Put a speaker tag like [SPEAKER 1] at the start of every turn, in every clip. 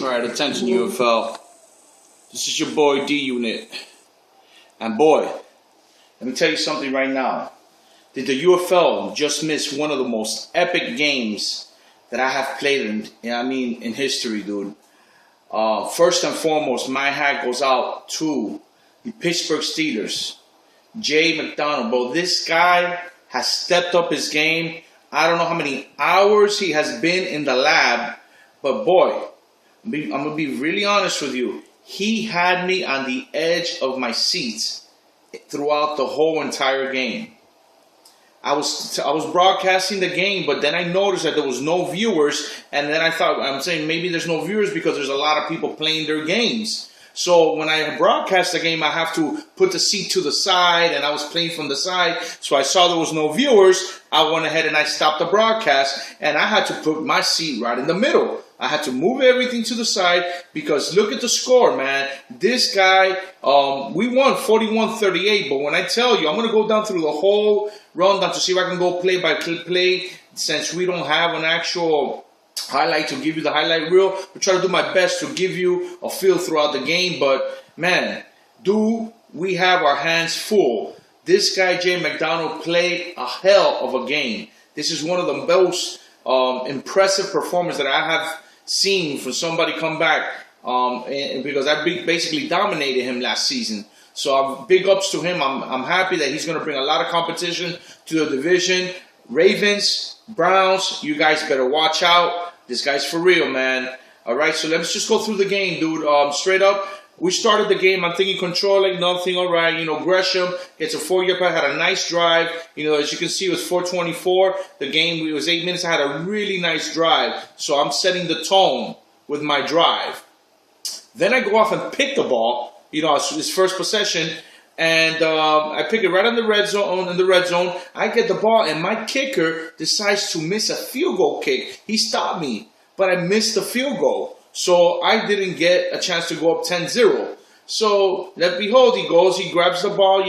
[SPEAKER 1] Alright, attention UFL. This is your boy D-Unit. And boy, let me tell you something right now. Did the UFL just miss one of the most epic games that I have played in history, dude. First and foremost, my hat goes out to the Pittsburgh Steelers. Jay McDonald, bro. This guy has stepped up his game. I don't know how many hours he has been in the lab, but boy, I'm going to be really honest with you. He had me on the edge of my seats throughout the whole entire game. I was broadcasting the game, but then I noticed that there was no viewers, and then I'm saying maybe there's no viewers because there's a lot of people playing their games. So when I broadcast the game, I have to put the seat to the side, and I was playing from the side, so I saw there was no viewers. I went ahead and I stopped the broadcast, and I had to put my seat right in the middle. I had to move everything to the side because look at the score, man. This guy, we won 41-38, but when I tell you, I'm going to go down through the whole rundown to see if I can go play by play since we don't have an actual highlight to give you the highlight reel. I try to do my best to give you a feel throughout the game, but man, do we have our hands full. This guy, Jay McDonald, played a hell of a game. This is one of the most impressive performances that I have seen for somebody come back because I basically dominated him last season. So big ups to him. I'm happy that he's going to bring a lot of competition to the division. Ravens, Browns, you guys better watch out. This guy's for real, man. All right, so let's just go through the game, dude. Straight up, we started the game. I'm thinking controlling, nothing. All right, Gresham gets a 4-yard pass, had a nice drive. As you can see, it was 4:24. The game, it was 8 minutes. I had a really nice drive. So I'm setting the tone with my drive. Then I go off and pick the ball, his first possession. And I pick it right in the red zone. I get the ball, and my kicker decides to miss a field goal kick. He stopped me, but I missed the field goal. So I didn't get a chance to go up 10-0. So, behold, he grabs the ball,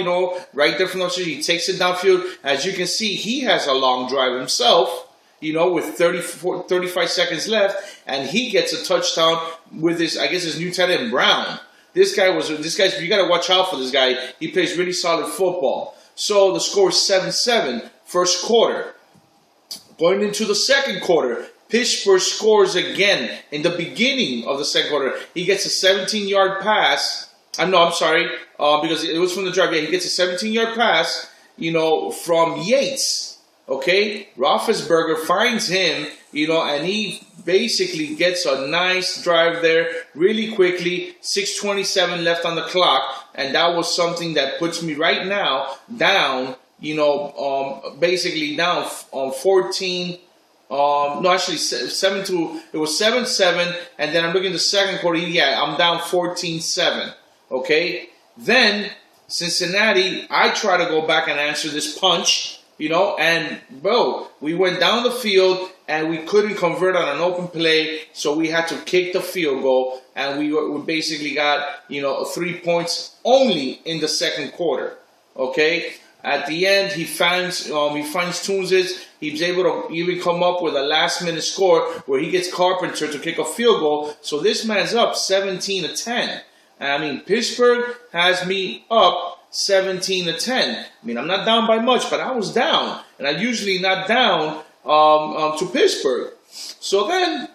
[SPEAKER 1] right there from the street. He takes it downfield. As you can see, he has a long drive himself, with 35 seconds left. And he gets a touchdown with his new tight end, Brown. This guy, you got to watch out for this guy. He plays really solid football. So the score is 7-7, first quarter. Going into the second quarter, Pittsburgh scores again in the beginning of the second quarter. He gets a 17-yard pass. Because it was from the drive. Yeah, he gets a 17-yard pass, from Yates. Okay? Roethlisberger finds him, and he basically gets a nice drive there really quickly. 6:27 left on the clock, and that was something that puts me right now down, basically down on 14. It was 7-7, and then I'm looking at the second quarter. Yeah, I'm down 14-7. Okay, then Cincinnati, I try to go back and answer this punch. And bro, we went down the field and we couldn't convert on an open play, so we had to kick the field goal, and we basically got 3 points only in the second quarter. Okay, at the end he fine-tunes it. He's able to even come up with a last-minute score where he gets Carpenter to kick a field goal. So this man's up 17-10. Pittsburgh has me up 17-10. I'm not down by much, but I was down, and I'm usually not down to Pittsburgh. So then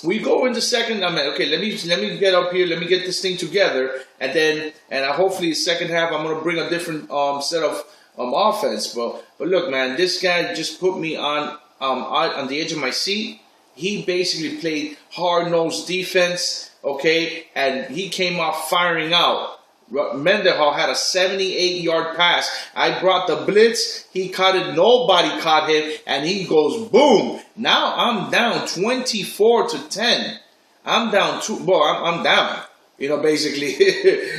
[SPEAKER 1] we go into second. Okay, let me get up here. Let me get this thing together, and hopefully the second half I'm gonna bring a different set of offense. But look, man, this guy just put me on the edge of my seat. He basically played hard-nosed defense. Okay, and he came off firing out. Mendenhall had a 78-yard pass. I brought the blitz. He caught it. Nobody caught him. And he goes, boom. Now I'm down 24-10. I'm down I'm down. Basically.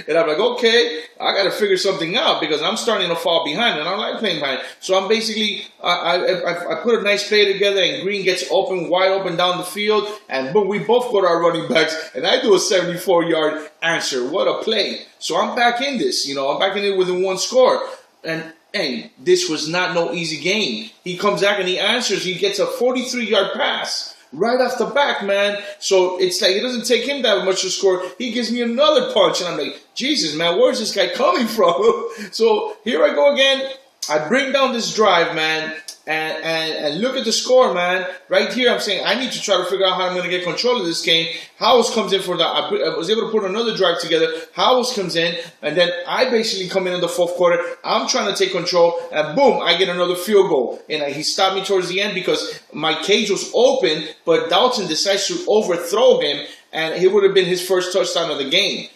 [SPEAKER 1] And I'm like, okay, I got to figure something out because I'm starting to fall behind, and I don't like playing behind. So I'm basically, I put a nice play together, and Green gets wide open down the field, and boom, we both go to our running backs, and I do a 74-yard answer. What a play. So I'm back in this, I'm back in it within one score. And hey, this was not no easy game. He comes back and he answers. He gets a 43-yard pass right off the back, man. So it's like it doesn't take him that much to score. He gives me another punch, and I'm like, Jesus, man, where's this guy coming from? So here I go again. I bring down this drive, man, and look at the score, man. Right here, I'm saying I need to try to figure out how I'm going to get control of this game. Howells comes in for that. I was able to put another drive together. Howells comes in, and then I basically come in the fourth quarter. I'm trying to take control, and boom, I get another field goal. And he stopped me towards the end because my cage was open, but Dalton decides to overthrow him, and it would have been his first touchdown of the game.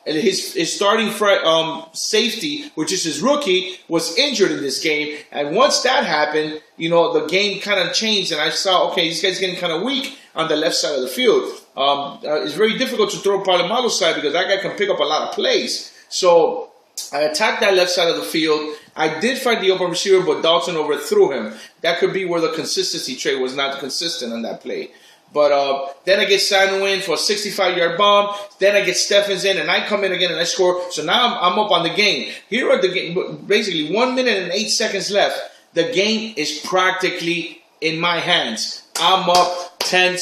[SPEAKER 1] His starting safety, which is his rookie, was injured in this game. And once that happened, the game kind of changed. And I saw, okay, this guy's getting kind of weak on the left side of the field. It's very difficult to throw Palomalo's side because that guy can pick up a lot of plays. So I attacked that left side of the field. I did find the open receiver, but Dalton overthrew him. That could be where the consistency trait was not consistent on that play. But then I get Sanu in for a 65-yard bomb. Then I get Stephens in, and I come in again and I score. So now I'm up on the game. Here are the game, basically 1 minute and 8 seconds left. The game is practically in my hands. I'm up 10,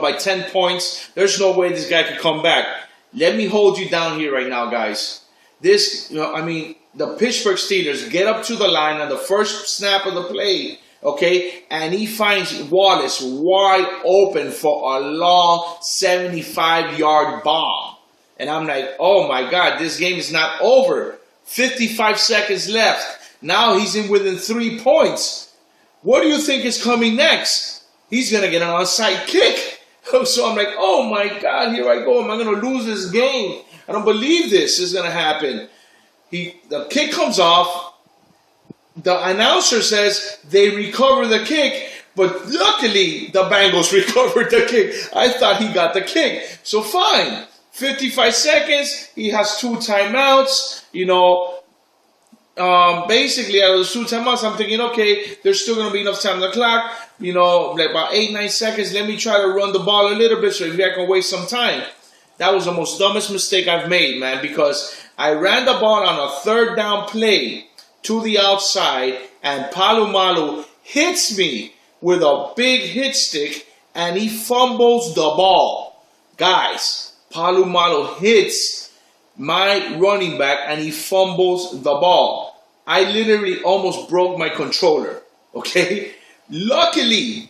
[SPEAKER 1] by 10 points. There's no way this guy could come back. Let me hold you down here right now, guys. This, the Pittsburgh Steelers get up to the line on the first snap of the play. Okay, and he finds Wallace wide open for a long 75-yard bomb. And I'm like, oh my God, this game is not over. 55 seconds left. Now he's in within 3 points. What do you think is coming next? He's going to get an onside kick. So I'm like, oh my God, here I go. Am I going to lose this game? I don't believe this is going to happen. The kick comes off. The announcer says they recover the kick, but luckily the Bengals recovered the kick. I thought he got the kick. So fine. 55 seconds. He has 2 timeouts. Basically out of those 2 timeouts, I'm thinking, okay, there's still going to be enough time on the clock. Like about 8-9 seconds. Let me try to run the ball a little bit so maybe I can waste some time. That was the most dumbest mistake I've made, man, because I ran the ball on a 3rd down play to the outside, and Palomalo hits me with a big hit stick, and he fumbles the ball. Guys, Palomalo hits my running back, and he fumbles the ball. I literally almost broke my controller, okay? Luckily,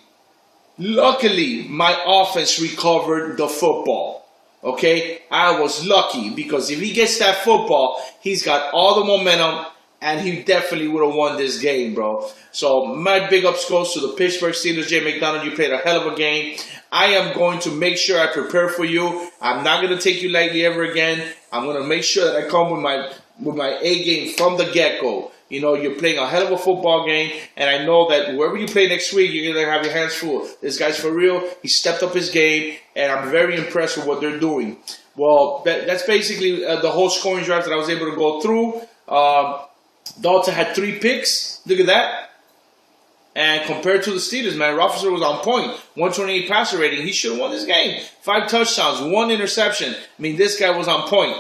[SPEAKER 1] my offense recovered the football. Okay, I was lucky because if he gets that football, he's got all the momentum, and he definitely would have won this game, bro. So my big ups goes to the Pittsburgh Steelers. Jay McDonald, you played a hell of a game. I am going to make sure I prepare for you. I'm not going to take you lightly ever again. I'm going to make sure that I come with my A game from the get-go. You're playing a hell of a football game, and I know that whoever you play next week, you're going to have your hands full. This guy's for real. He stepped up his game, and I'm very impressed with what they're doing. Well, that's basically the whole scoring drive that I was able to go through. Dalton had 3 picks. Look at that. And compared to the Steelers, man, Roethlisberger was on point. 128 passer rating. He should have won this game. 5 touchdowns, 1 interception. This guy was on point.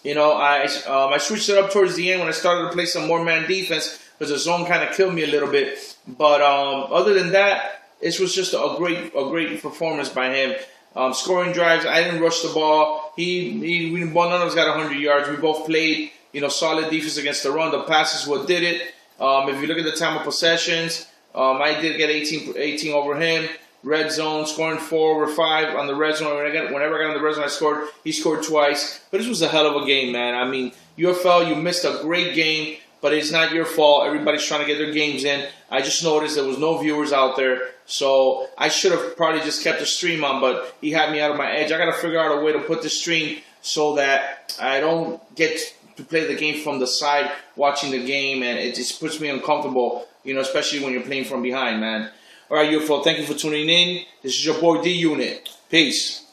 [SPEAKER 1] I switched it up towards the end when I started to play some more man defense because the zone kind of killed me a little bit. But other than that, this was just a great performance by him. Scoring drives, I didn't rush the ball. None of us got 100 yards. We both played, solid defense against the run. The passes what did it. If you look at the time of possessions, I did get 18 over him. Red zone, scoring 4 over 5 on the red zone. Whenever I got on the red zone, I scored. He scored twice. But this was a hell of a game, man. UFL, you missed a great game, but it's not your fault. Everybody's trying to get their games in. I just noticed there was no viewers out there. So I should have probably just kept the stream on, but he had me out of my edge. I got to figure out a way to put the stream so that I don't get to play the game from the side watching the game, and it just puts me uncomfortable, especially when you're playing from behind, man. All right, UFO, thank you for tuning in. This is your boy D-Unit. Peace.